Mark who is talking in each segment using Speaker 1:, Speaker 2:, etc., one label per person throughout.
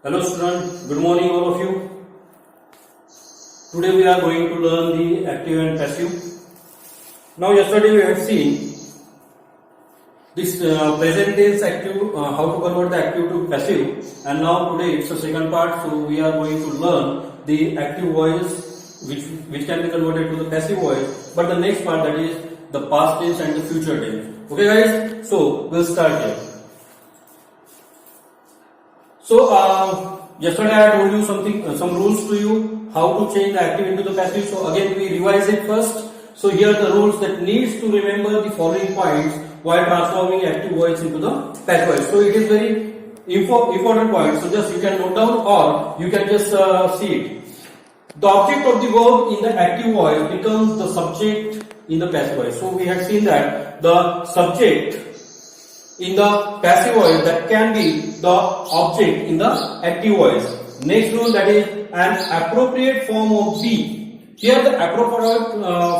Speaker 1: Hello students, good morning all of you. Today we are going to learn the active and passive. Now yesterday we have seen this present tense active, how to convert the active to passive, and now today it's the second part, so we are going to learn the active voice which can be converted to the passive voice, but the next part, that is the past tense and the future tense. Okay guys, so we'll start here. So yesterday I told you some rules to you, how to change the active into the passive. So again we revise it first. So here are the rules that needs to remember the following points while transforming active voice into the passive voice. So it is very important point. So just you can note down or you can just see it. The object of the verb in the active voice becomes the subject in the passive voice. So we have seen that the subject in the passive voice that can be the object in the active voice. Next rule, that is an appropriate form of be. Here the appropriate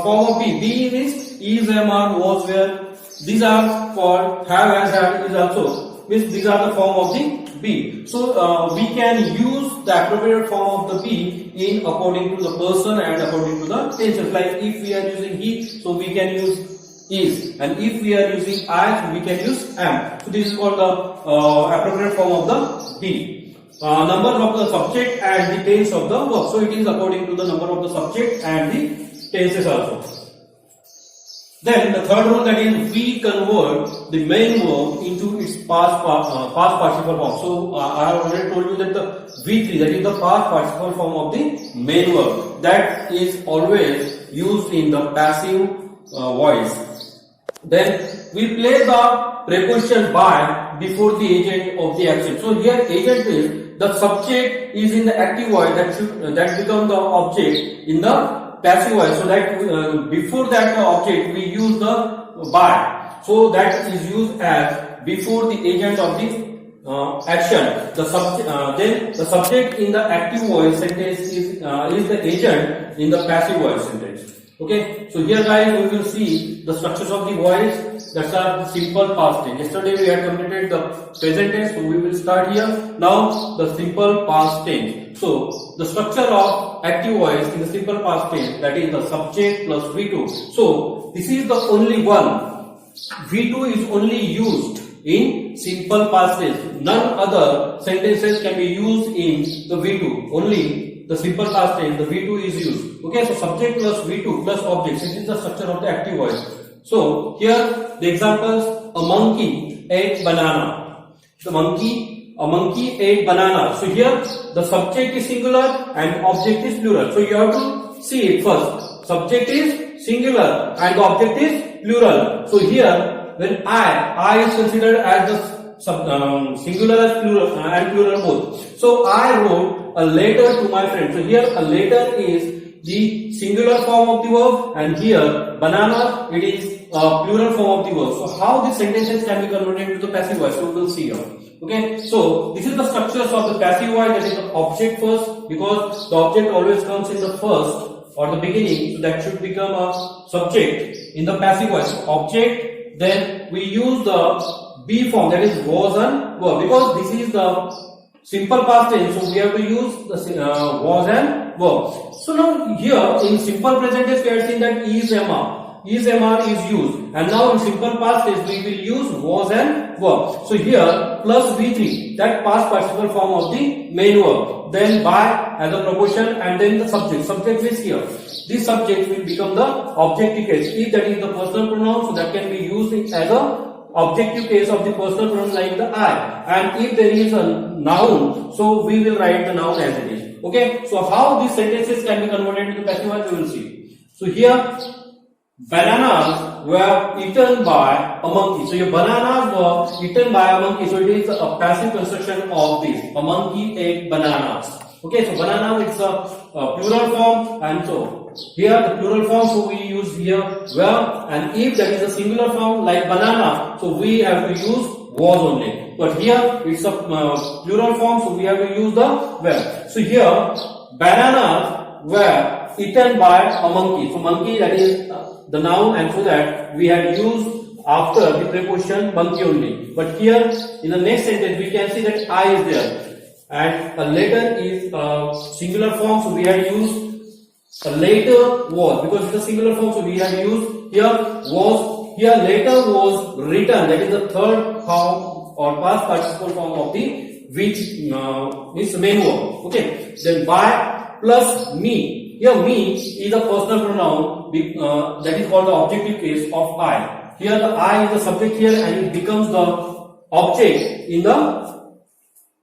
Speaker 1: form of be is, am, are, was, were. These are called have, has, had, is also. Means these are the form of the be. So we can use the appropriate form of the be in according to the person and according to the tenses. Like if we are using he, so we can use is, and if we are using I, so we can use am. So this is called the appropriate form of the be. Number of the subject and the tense of the verb. So it is according to the number of the subject and the tenses also. Then the third rule, that is we convert the main verb into its past participle form. So I have already told you that the V3, that is the past participle form of the main verb, that is always used in the passive voice. Then we place the preposition by before the agent of the action. So here agent is the subject is in the active voice, that become the object in the passive voice. So that before that object we use the by. So that is used as before the agent of the action. The subject then the subject in the active voice sentence is the agent in the passive voice sentence. Okay, so here guys we will see the structures of the voice. That's our simple past tense. Yesterday we had completed the present tense, so we will start here. Now the simple past tense. So the structure of active voice in the simple past tense, that is the subject plus V2. So this is the only one. V2 is only used in simple past tense. None other sentences can be used in the V2. Only the simple past tense, the V2 is used. Okay, so subject plus V2 plus object. This is the structure of the active voice. So here the examples: a monkey ate banana. A monkey ate banana. So here the subject is singular and object is plural. So you have to see it first. Subject is singular and the object is plural. So here when I is considered as the singular as plural and plural both. So I wrote a letter to my friend. So here a letter is the singular form of the verb, and here banana, it is a plural form of the verb. So how these sentences can be converted into the passive voice? So we will see here. Okay, so this is the structures of the passive voice. That is the object first, because the object always comes in the first or the beginning, so that should become a subject in the passive voice. So object, then we use the be form, that is was and were, because this is the simple past tense, so we have to use the was and were. So now here in simple present tense we have seen that is, am, is used, and now in simple past tense we will use was and were. So here plus V3, that past participle form of the main verb, then by as a proposition, and then the subject. Subject is here. This subject will become the objective case. If that is the personal pronoun, so that can be used as a objective case of the personal pronoun like the I. And if there is a noun, so we will write the noun as it is. Okay, so how these sentences can be converted into passive voice, we will see. So here bananas were eaten by a monkey. So your bananas were eaten by a monkey. So it is a passive construction of this. A monkey ate bananas. Okay, so banana is a plural form, and so here the plural form, so we use here were, and if that is a singular form like banana, so we have to use was only. But here it's a plural form, so we have to use the were. So here bananas were eaten by a monkey. So monkey, that is the noun, and so that we have used after the preposition monkey only. But here in the next sentence we can see that I is there. and a later is singular form, so we had used a later was, because it's a singular form, so we have used here was, here later was written, that is the third form or past participle form of the which means main verb. Okay, then by plus me, here me is a personal pronoun, that is called the objective case of I. Here the I is the subject here and it becomes the object in the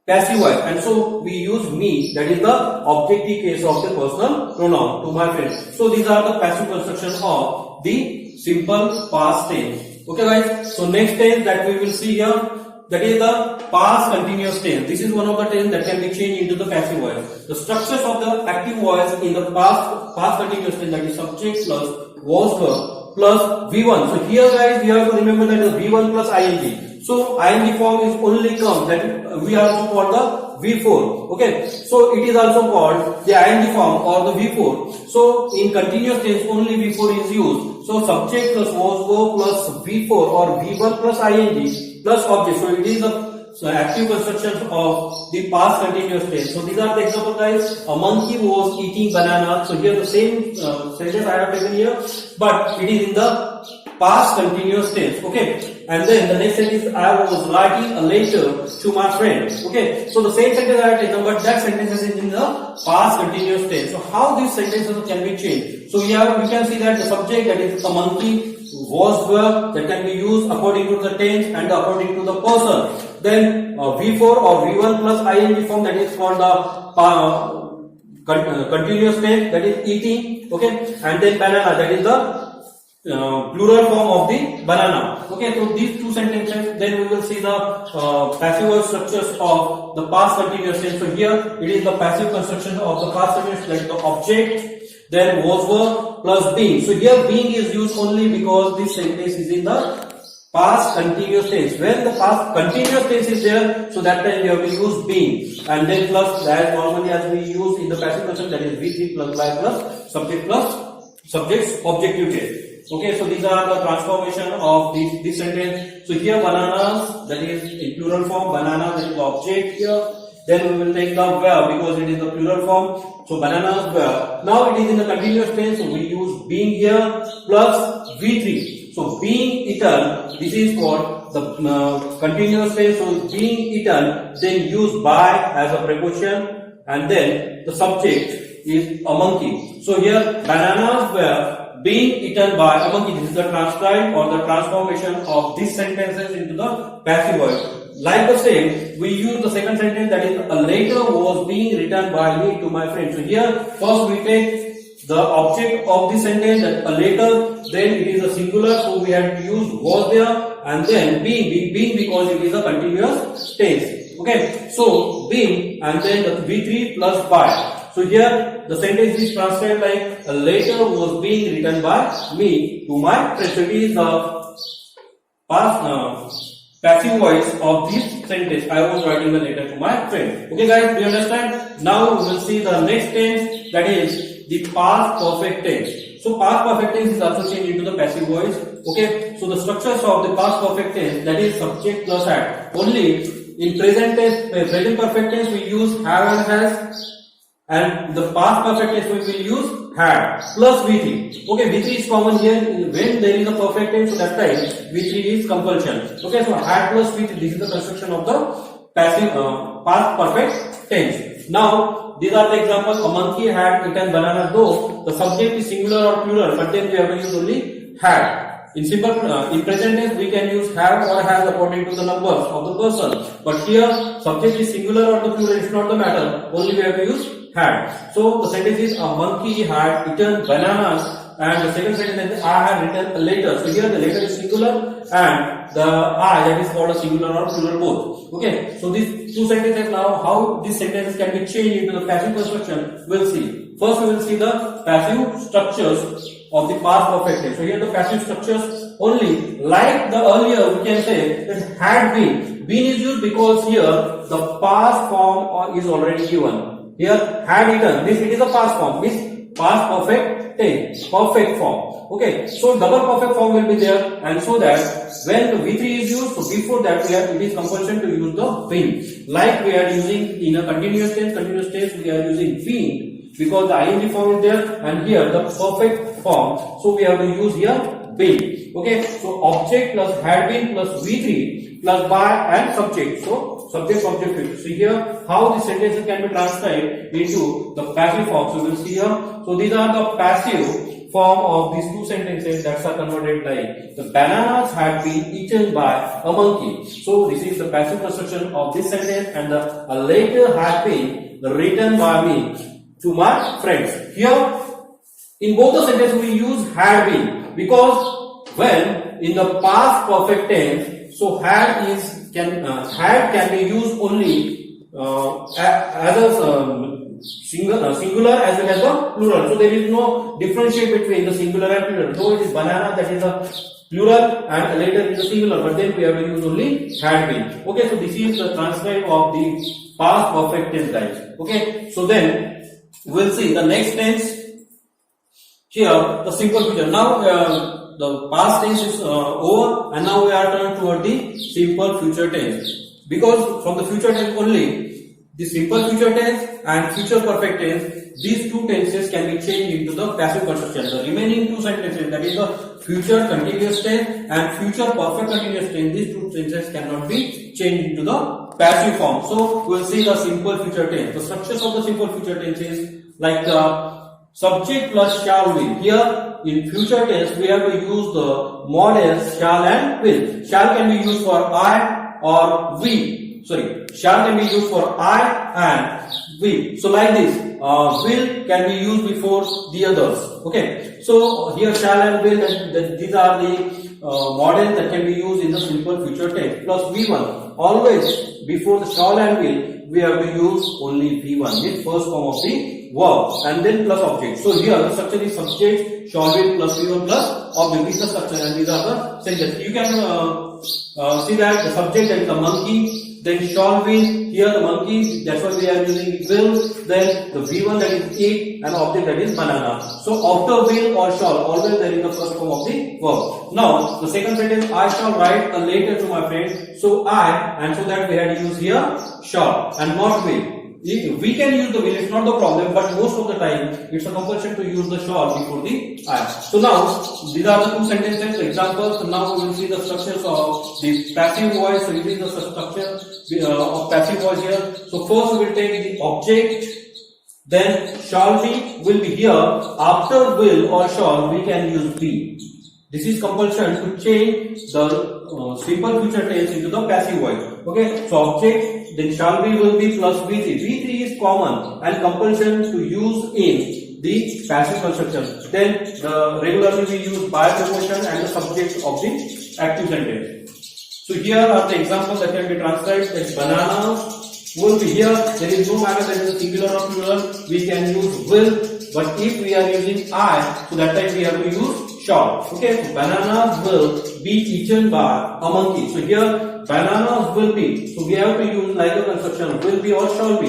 Speaker 1: passive voice, and so we use me, that is the objective case of the personal pronoun to my friend. So these are the passive constructions of the simple past tense. Okay guys, so next tense that we will see here, that is the past continuous tense. This is one of the tense that can be changed into the passive voice. The structures of the active voice in the past continuous tense, that is subject plus was verb plus V1. So here guys, you have to remember that the V1 plus ing. So ing form is only come, that we also call the V4. Okay, so it is also called the ing form or the V4. So in continuous tense only V4 is used. So subject plus was verb plus V4 or V1 plus ing plus object. So it is the active construction of the past continuous tense. So these are the example guys. A monkey was eating banana. So here the same sentence I have taken here, but it is in the past continuous tense. Okay, and then the next sentence, I was writing a letter to my friend. Okay, so the same sentence I have taken, but that sentence is in the past continuous tense. So how these sentences can be changed? So here we can see that the subject, that is a monkey, was verb, that can be used according to the tense and according to the person. Then V4 or V1 plus ing form, that is called the continuous tense, that is eating. Okay, and then banana, that is the plural form of the banana. Okay, so these two sentences, then we will see the passive voice structures of the past continuous tense. So here it is the passive construction of the past continuous, like the object, then was verb plus being. So here being is used only because this sentence is in the past continuous tense. When the past continuous tense is there, so that time we have to use being, and then plus as normally as we use in the passive construction, that is V3 plus by plus subject's objective case. Okay, so these are the transformation of this sentence. So here bananas, that is in plural form, banana, that is the object here. Then we will take the verb because it is the plural form. So bananas verb. Now it is in the continuous tense, so we use being here plus V3. So being eaten, this is called the continuous tense. So being eaten, then use by as a preposition, and then the subject is a monkey. So here bananas were being eaten by a monkey. This is the transcribe or the transformation of these sentences into the passive voice. Like the same, we use the second sentence, that is a letter was being written by me to my friend. So here first we take the object of this sentence, that a letter, then it is a singular, so we have to use was there, and then being because it is a continuous tense. Okay, so being and then the V3 plus by. So here the sentence is translated like a letter was being written by me to my friend. So it is the past passive voice of this sentence. I was writing the letter to my friend. Okay guys, do you understand? Now we will see the next tense, that is the past perfect tense. So past perfect tense is also changed into the passive voice. Okay, so the structures of the past perfect tense, that is subject plus had. Only in present tense, present perfect tense we use have and has, and the past perfect tense we will use had plus V3. Okay, V3 is common here when there is a perfect tense, so that time V3 is compulsion. Okay, so had plus V3, this is the construction of the passive past perfect tense. Now these are the examples. A monkey had eaten banana, though the subject is singular or plural, but then we have to use only had. In simple, in present tense we can use have or has according to the numbers of the person, but here subject is singular or the plural, it's not the matter, only we have to use had. So the sentence is a monkey had eaten bananas, and the second sentence is I had written a letter. So here the letter is singular and the I, that is called a singular or plural both. Okay, so these two sentences, now how these sentences can be changed into the passive construction, we'll see. First we will see the passive structures of the past perfect tense. So here the passive structures only, like the earlier we can say that had been. Been is used because here the past form is already given. Here had eaten, this it is a past form. This past perfect tense, perfect form. Okay, so double perfect form will be there, and so that when the V3 is used, so before that it is compulsion to use the been. Like we are using in a continuous tense we are using been because the ing form is there, and here the perfect form, so we have to use here been. Okay, so object plus had been plus V3 plus by and subject. So subject object field. So here how the sentences can be transcribed into the passive form. So we will see here. So these are the passive form of these two sentences that are converted like the bananas had been eaten by a monkey. So this is the passive construction of this sentence, and the a letter had been written by me to my friends. Here in both the sentences we use had been because when in the past perfect tense, so had can be used only as a singular as well as the plural. So there is no differentiate between the singular and plural. Though it is banana, that is a plural, and later it is a singular, but then we have to use only had been. Okay, so this is the transcribe of the past perfect tense, guys. Okay, so then we'll see the next tense. Here the simple future. Now the past tense is over, and now we are turned toward the simple future tense, because from the future tense only the simple future tense and future perfect tense, these two tenses can be changed into the passive construction. The remaining two sentences, that is the future continuous tense and future perfect continuous tense, these two tenses cannot be changed into the passive form. So we will see the simple future tense. The structures of the simple future tense is like the subject plus shall will. Here in future tense we have to use the models shall and will. Shall can be used for I or we. Shall can be used for I and we. So like this, will can be used before the others. Okay. So here shall and will, these are the models that can be used in the simple future tense. Plus V1. Always before the shall and will, we have to use only V1, the first form of the verb, and then plus object. So here the structure is subject, shall will plus V1 plus object. This is the structure, and these are the sentences. You can see that the subject, that is the monkey. Then shall will, here the monkey, that's why we are using will. Then the V1, that is eat, and object, that is banana. So after will or shall, always there is the first form of the verb. Now the second sentence, I shall write a letter to my friend. So I, and so that we had to use here shall and not will. We can use the will, it's not the problem, but most of the time it's a compulsion to use the shall before the I. So now these are the two sentences, the examples. So now we will see the structures of the passive voice. So it is the structure of passive voice here. So first we will take the object, then shall be will be here. After will or shall we can use be. This is compulsion to change the simple future tense into the passive voice. Okay, so object, then shall be will be plus V3. V3 is common and compulsion to use in the passive construction. Then regularly we use by preposition and the subject of the active sentence. So here are the examples that can be transcribed. That bananas will be here. There is no matter that is a singular or plural. We can use will, but if we are using I, so that time we have to use shall. Okay, so bananas will be eaten by a monkey. So here bananas will be. So we have to use like a construction will be or shall be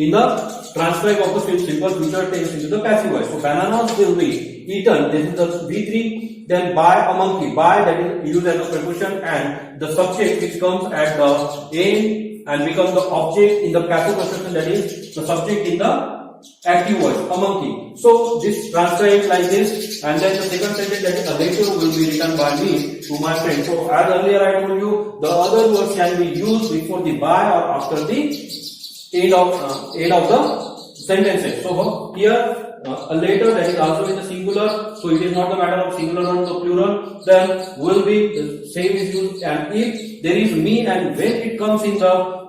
Speaker 1: in the transcribe of the simple future tense into the passive voice. So bananas will be eaten. This is the V3. Then by a monkey. By, that is used as a preposition, and the subject which comes at the end and becomes the object in the passive construction, that is the subject in the active voice, a monkey. So this transcribes like this, and then the second sentence, that is a letter will be written by me to my friend. So as earlier I told you, the other words can be used before the by or after the end of the sentences. So here a letter, that is also in the singular, so it is not a matter of singular or the plural. Then will be the same is used, and if there is me and when it comes in the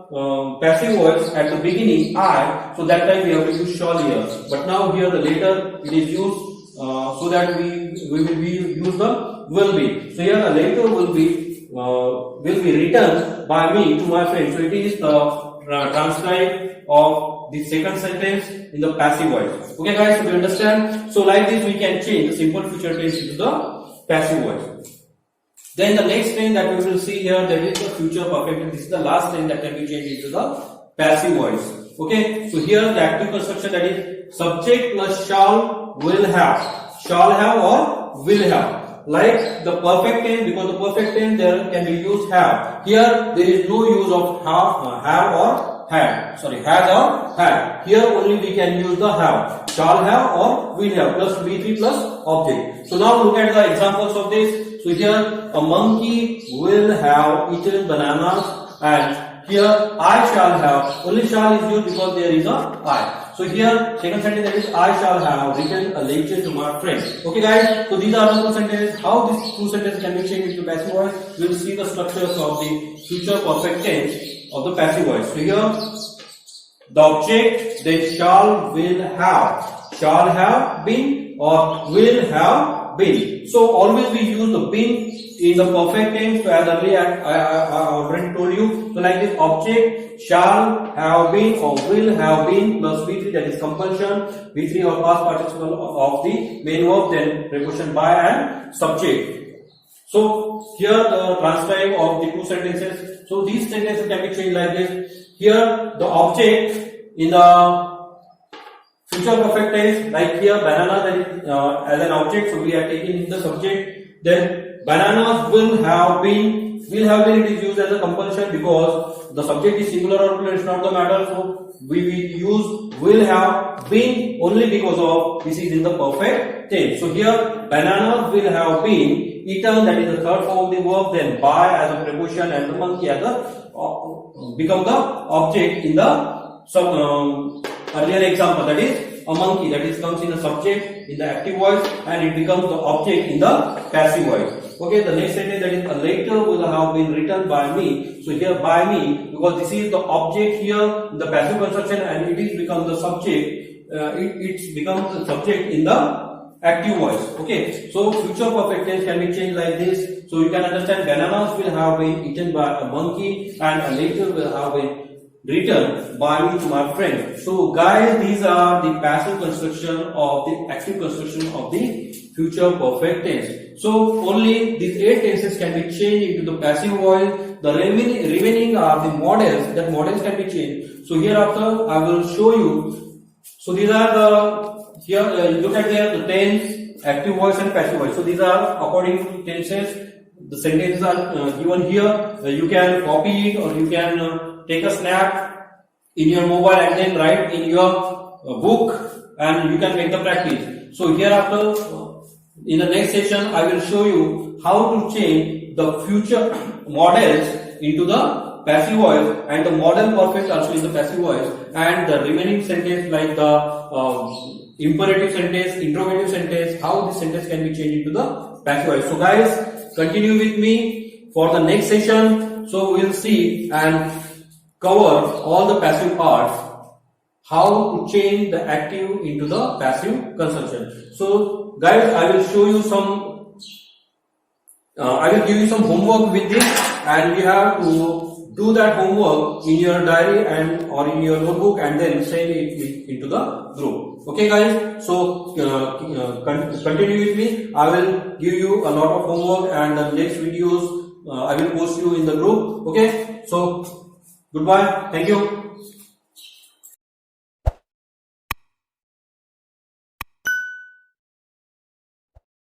Speaker 1: passive voice at the beginning I, so that time we have to use shall here. But now here the later it is used so that we will use the will be. So here the later will be written by me to my friend. So it is the transcribe of the second sentence in the passive voice. Okay guys, so you understand? So like this we can change the simple future tense into the passive voice. Then the next tense that we will see here, that is the future perfect. This is the last tense that can be changed into the passive voice. Okay, so here the active construction, that is subject plus shall, will have or will have. Like the perfect tense, because the perfect tense there can be used have. Here there is no use of have or had. Sorry, has or had. Here only we can use the have. Shall have or will have plus V3 plus object. So now look at the examples of this. So here a monkey will have eaten bananas, and here I shall have. Only shall is used because there is a I. So here second sentence, that is I shall have written a lecture to my friend. Okay guys, so these are the two sentences. How these two sentences can be changed into passive voice? We will see the structures of the future perfect tense of the passive voice. So here the object, then shall, will have been or will have been. So always we use the been in the perfect tense. So as earlier I already told you. So like this, object shall have been or will have been plus V3, that is compulsion, V3 or past participle of the main verb, then preposition by and subject. So here the transcribe of the two sentences. So these sentences can be changed like this. Here the object in the future perfect tense, like here banana, that is as an object, so we are taking in the subject. Then bananas will have been, it is used as a compulsion because the subject is singular or plural, it's not the matter. So we use will have been only because of this is in the perfect tense. So here bananas will have been eaten, that is the third form of the verb, then by as a preposition and the monkey as a become the object in the earlier example, that is a monkey, that is comes in the subject in the active voice and it becomes the object in the passive voice. Okay, the next sentence, that is a letter will have been written by me. So here by me, because this is the object here in the passive construction and it is become the subject, it becomes the subject in the active voice. Okay, so future perfect tense can be changed like this. So you can understand bananas will have been eaten by a monkey and a letter will have been written by me to my friend. So guys, these are the passive construction of the active construction of the future perfect tense. So only these 8 tenses can be changed into the passive voice. The remaining are the models. That models can be changed. So hereafter I will show you. So these are the here look at there the tense, active voice and passive voice. So these are according to tenses. The sentences are given here. You can copy it or you can take a snap in your mobile and then write in your book and you can make the practice. So hereafter in the next session I will show you how to change the future models into the passive voice and the model perfect also in the passive voice, and the remaining sentence like the imperative sentence, interrogative sentence, how this sentence can be changed into the passive voice. So guys, continue with me for the next session. So we will see and cover all the passive parts, how to change the active into the passive construction. So guys, I will show you some, I will give you some homework with this and you have to do that homework in your diary and or in your notebook and then send it into the group. Okay guys, so continue with me. I will give you a lot of homework and the next videos I will post you in the group. Okay, so goodbye. Thank you.